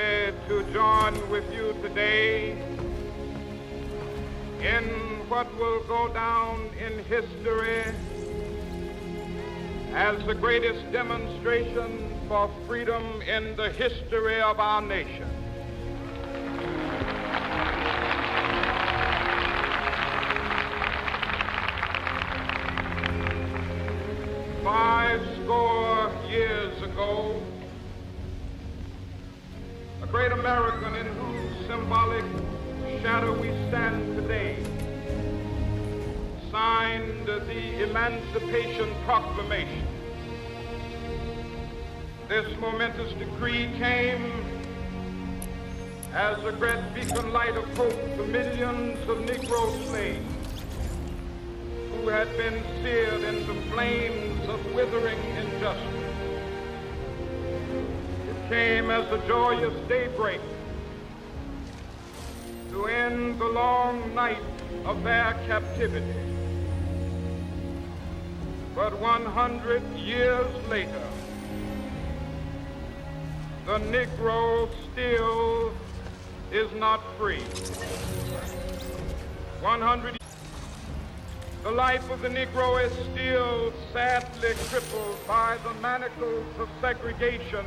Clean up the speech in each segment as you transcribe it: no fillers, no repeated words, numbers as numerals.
happy to join with you today in what will go down in history as the greatest demonstration for freedom in the history of our nation. Fourscore years ago, a great American in whose symbolic shadow we stand today signed the Emancipation Proclamation. This momentous decree came as a great beacon light of hope to millions of Negro slaves who had been seared in the flames of withering injustice. It came as a joyous daybreak to end the long night of their captivity. But 100 years later, the Negro still is not free. 100 The life of the Negro is still sadly crippled by the manacles of segregation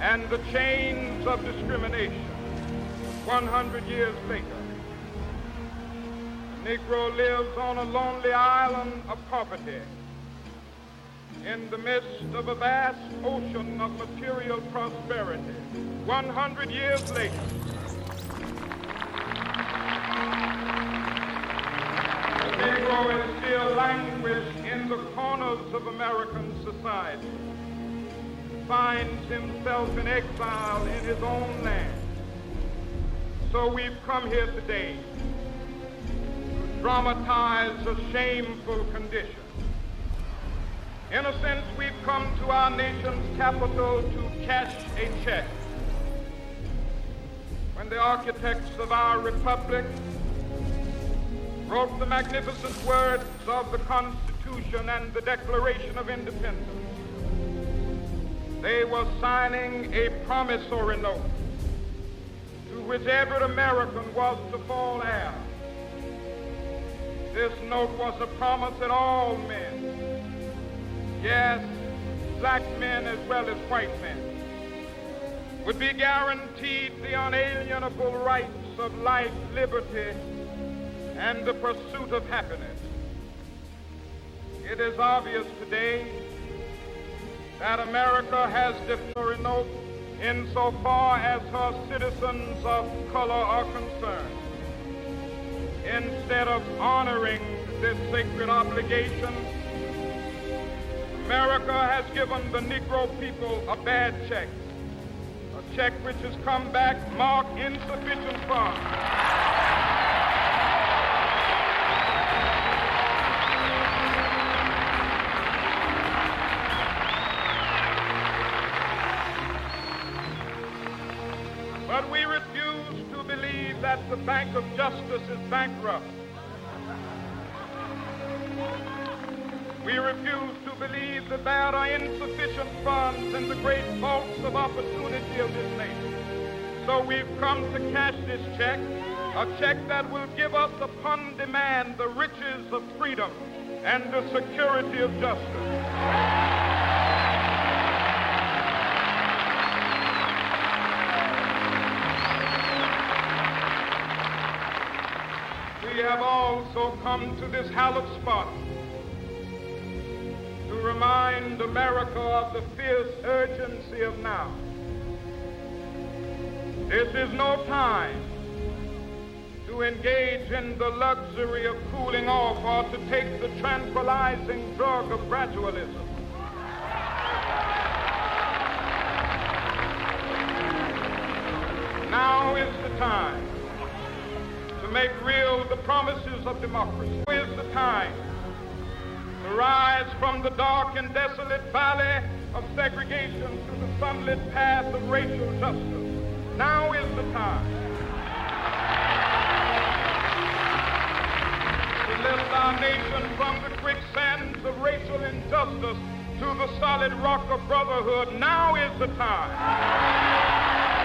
and the chains of discrimination. 100 years later, the Negro lives on a lonely island of poverty in the midst of a vast ocean of material prosperity. 100 years later, the Negro is still languished in the corners of American society, finds himself in exile in his own land. So we've come here today to dramatize a shameful condition. In a sense, we've come to our nation's capital to cash a check. When the architects of our republic wrote the magnificent words of the Constitution and the Declaration of Independence, they were signing a promissory note to which every American was to fall heir. This note was a promise that all men, yes, black men as well as white men, would be guaranteed the unalienable rights of life, liberty, and the pursuit of happiness. It is obvious today that America has the note insofar as her citizens of color are concerned. Instead of honoring this sacred obligation, America has given the Negro people a bad check, a check which has come back marked insufficient funds. But we refuse to believe that the Bank of Justice is bankrupt. We refuse to believe that there are insufficient funds in the great vaults of opportunity of this nation. So we've come to cash this check, a check that will give us upon demand the riches of freedom and the security of justice. We have also come to this hallowed spot to remind America of the fierce urgency of now. This is no time to engage in the luxury of cooling off or to take the tranquilizing drug of gradualism. Now is the time to make real the promises of democracy. Now is the time to rise from the dark and desolate valley of segregation to the sunlit path of racial justice. Now is the time to lift our nation from the quicksands of racial injustice to the solid rock of brotherhood. Now is the time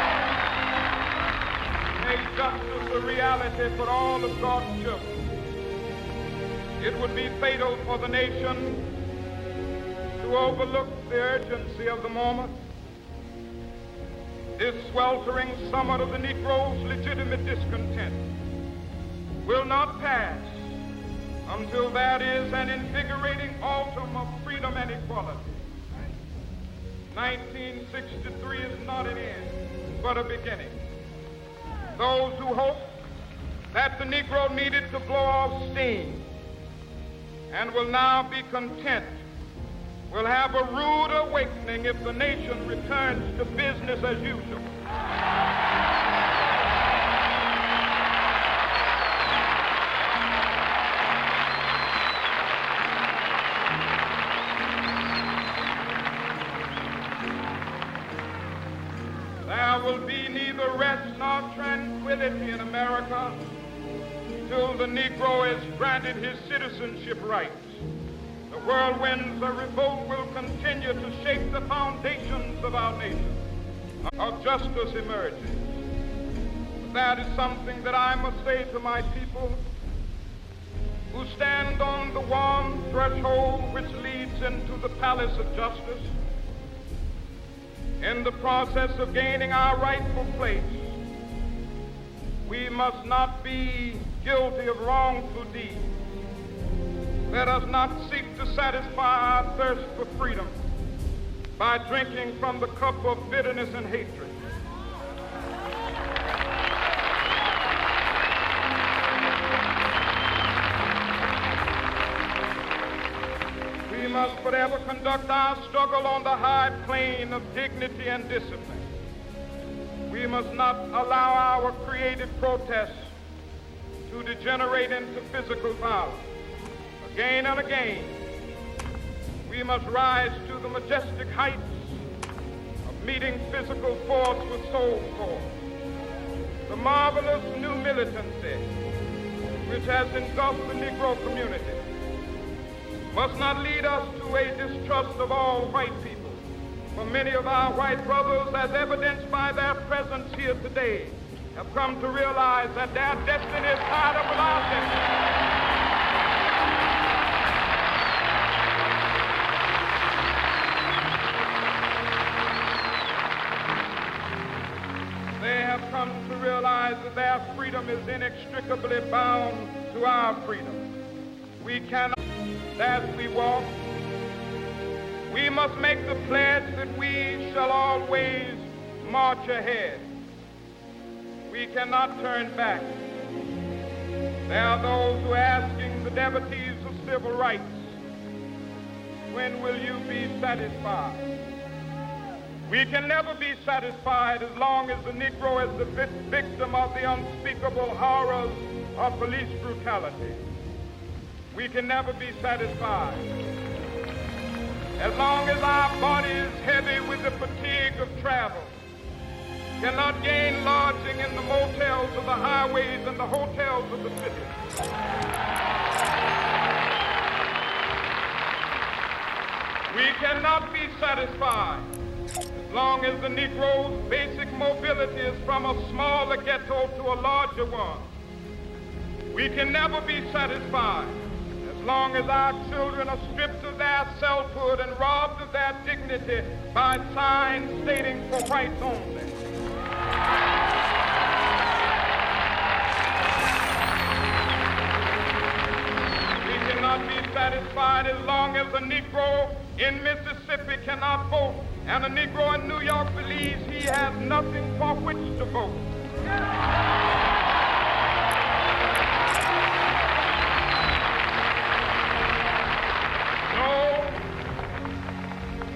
justice a reality for all of God's children, it would be fatal for the nation to overlook the urgency of the moment. This sweltering summit of the Negro's legitimate discontent will not pass until there is an invigorating autumn of freedom and equality. 1963 is not an end, but a beginning. Those who hope that the Negro needed to blow off steam and will now be content will have a rude awakening if the nation returns to business as usual. There will be neither rest nor tranquility in America till the Negro is granted his citizenship rights. The whirlwinds of revolt will continue to shake the foundations of our nation. Of justice emerges. That is something that I must say to my people who stand on the warm threshold which leads into the palace of justice. In the process of gaining our rightful place, we must not be guilty of wrongful deeds. Let us not seek to satisfy our thirst for freedom by drinking from the cup of bitterness and hatred. We must forever conduct our struggle on the high plane of dignity and discipline. We must not allow our creative protests to degenerate into physical violence. Again and again, we must rise to the majestic heights of meeting physical force with soul force. The marvelous new militancy which has engulfed the Negro community must not lead us to a distrust of all white people. For many of our white brothers, as evidenced by their presence here today, have come to realize that their destiny is tied up with our destiny. They have come to realize that their freedom is inextricably bound to our freedom. We cannot, as we walk, we must make the pledge that we shall always march ahead. We cannot turn back. There are those who are asking the devotees of civil rights, when will you be satisfied? We can never be satisfied as long as the Negro is the victim of the unspeakable horrors of police brutality. We can never be satisfied as long as our body is heavy with the fatigue of travel, cannot gain lodging in the motels of the highways and the hotels of the city. We cannot be satisfied as long as the Negro's basic mobility is from a smaller ghetto to a larger one. We can never be satisfied as long as our children are stripped of their selfhood and robbed of their dignity by signs stating for whites only. We cannot be satisfied as long as a Negro in Mississippi cannot vote and a Negro in New York believes he has nothing for which to vote.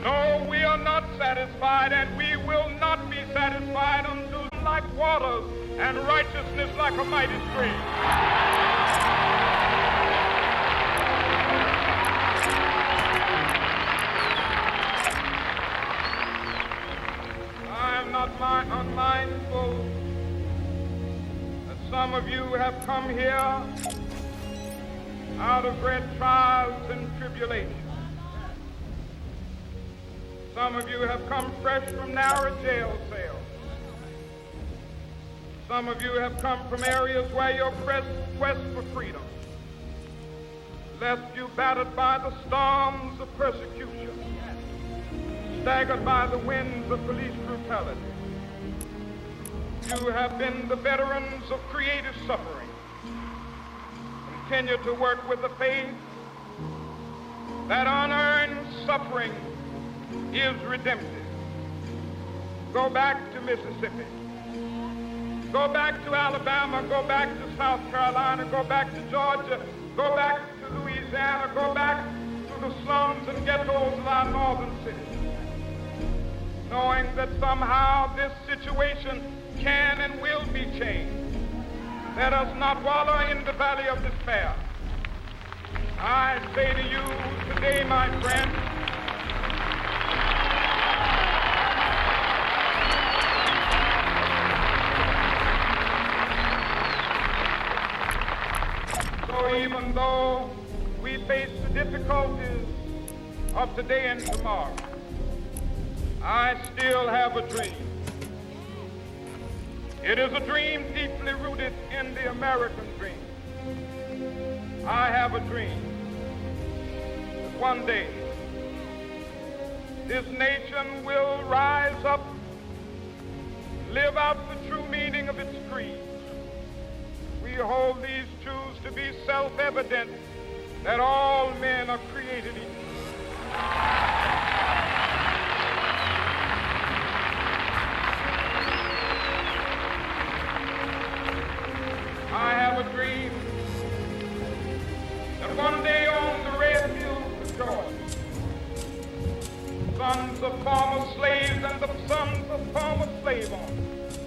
No, we are not satisfied, and we will not be satisfied until like waters and righteousness like a mighty stream. Not unmindful that some of you have come here out of great trials and tribulations. Some of you have come fresh from narrow jail cells. Some of you have come from areas where your quest for freedom left you battered by the storms of persecution, staggered by the winds of police brutality. You have been the veterans of creative suffering. Continue to work with the faith that unearned suffering is redemptive. Go back to Mississippi. Go back to Alabama. Go back to South Carolina. Go back to Georgia. Go back to Louisiana. Go back to the slums and ghettos of our northern cities, knowing that somehow this situation can and will be changed. Let us not wallow in the valley of despair. I say to you today, my friend, so even though we face the difficulties of today and tomorrow, I still have a dream. It is a dream deeply rooted in the American dream. I have a dream that one day this nation will rise up, live out the true meaning of its creed. We hold these truths to be self-evident, that all men are created equal. I have a dream that one day on the red hills of Georgia, sons of former slaves and the sons of former slave owners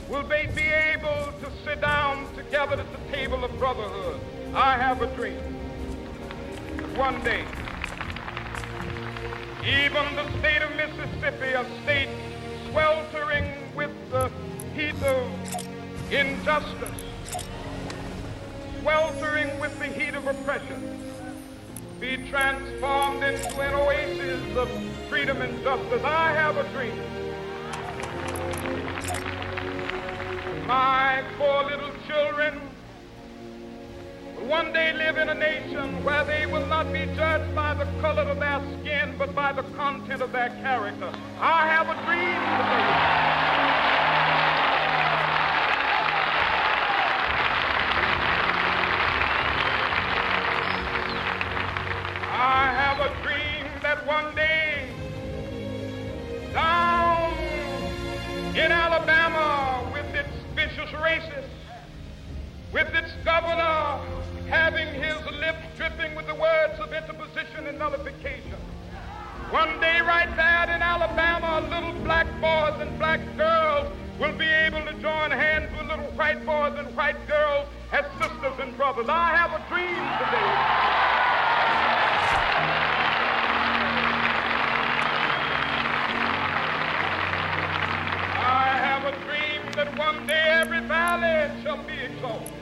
will be able to sit down together at the table of brotherhood. I have a dream that one day even the state of Mississippi, a state sweltering with the heat of injustice, sweltering with the heat of oppression, be transformed into an oasis of freedom and justice. I have a dream. My 4 little children will one day live in a nation where they will not be judged by the color of their skin, but by the content of their character. I have a dream today. I have a dream that one day down in Alabama, with its vicious racists, with its governor having his lips dripping with the words of interposition and nullification, one day right there in Alabama, little black boys and black girls will be able to join hands with little white boys and white girls as sisters and brothers. I have a dream today. That one day every valley shall be exalted,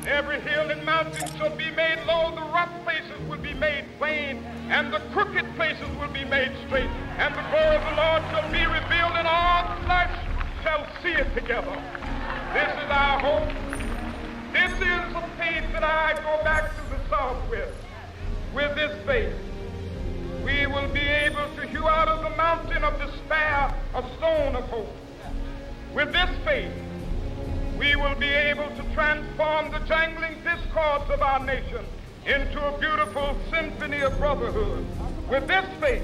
every hill and mountain shall be made low, the rough places will be made plain, and the crooked places will be made straight, and the glory of the Lord shall be revealed, and all flesh shall see it together. This is our hope. This is the faith that I go back to the South with. With this faith, we will be able to hew out of the mountain of despair a stone of hope. With this faith, we will be able to transform the jangling discords of our nation into a beautiful symphony of brotherhood. With this faith,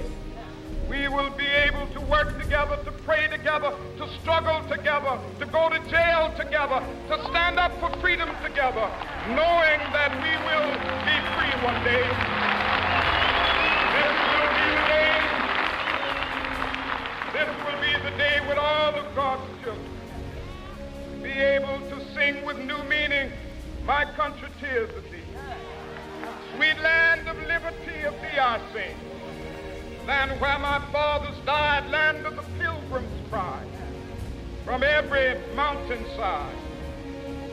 we will be able to work together, to pray together, to struggle together, to go to jail together, to stand up for freedom together, knowing that we will be free one day. This will be the day with all of God's children be able to sing with new meaning, my country tears of thee. Sweet land of liberty of thee I sing. Land where my fathers died, land of the pilgrim's pride. From every mountainside,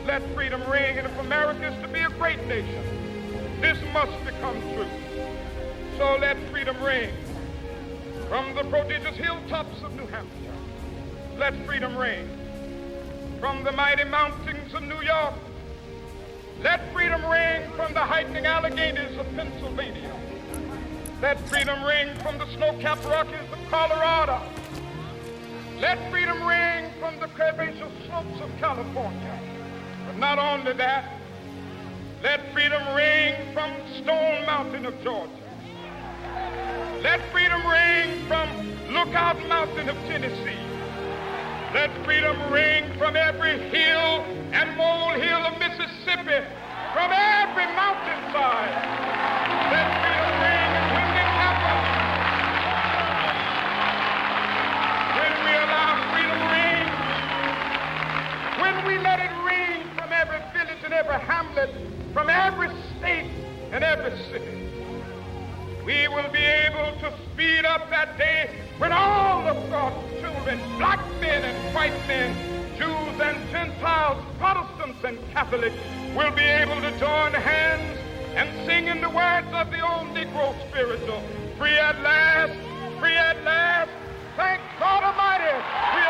let freedom ring. And if America is to be a great nation, this must become true. So let freedom ring. From the prodigious hilltops of New Hampshire, let freedom ring. from the mighty mountains of New York. Let freedom ring from the hiking Alleghenies of Pennsylvania. Let freedom ring from the snow-capped Rockies of Colorado. Let freedom ring from the curvaceous slopes of California. But not only that, let freedom ring from Stone Mountain of Georgia. Let freedom ring from Lookout Mountain of Tennessee. Let freedom ring from every hill and molehill of Mississippi, from every mountainside. Let freedom ring, and when it happens, when we allow freedom ring, when we let it ring from every village and every hamlet, from every state and every city, we will be able to speed up that day when all of God's children, black men and white men, Jews and Gentiles, Protestants and Catholics, will be able to join hands and sing in the words of the old Negro spiritual, free at last, thank God Almighty, free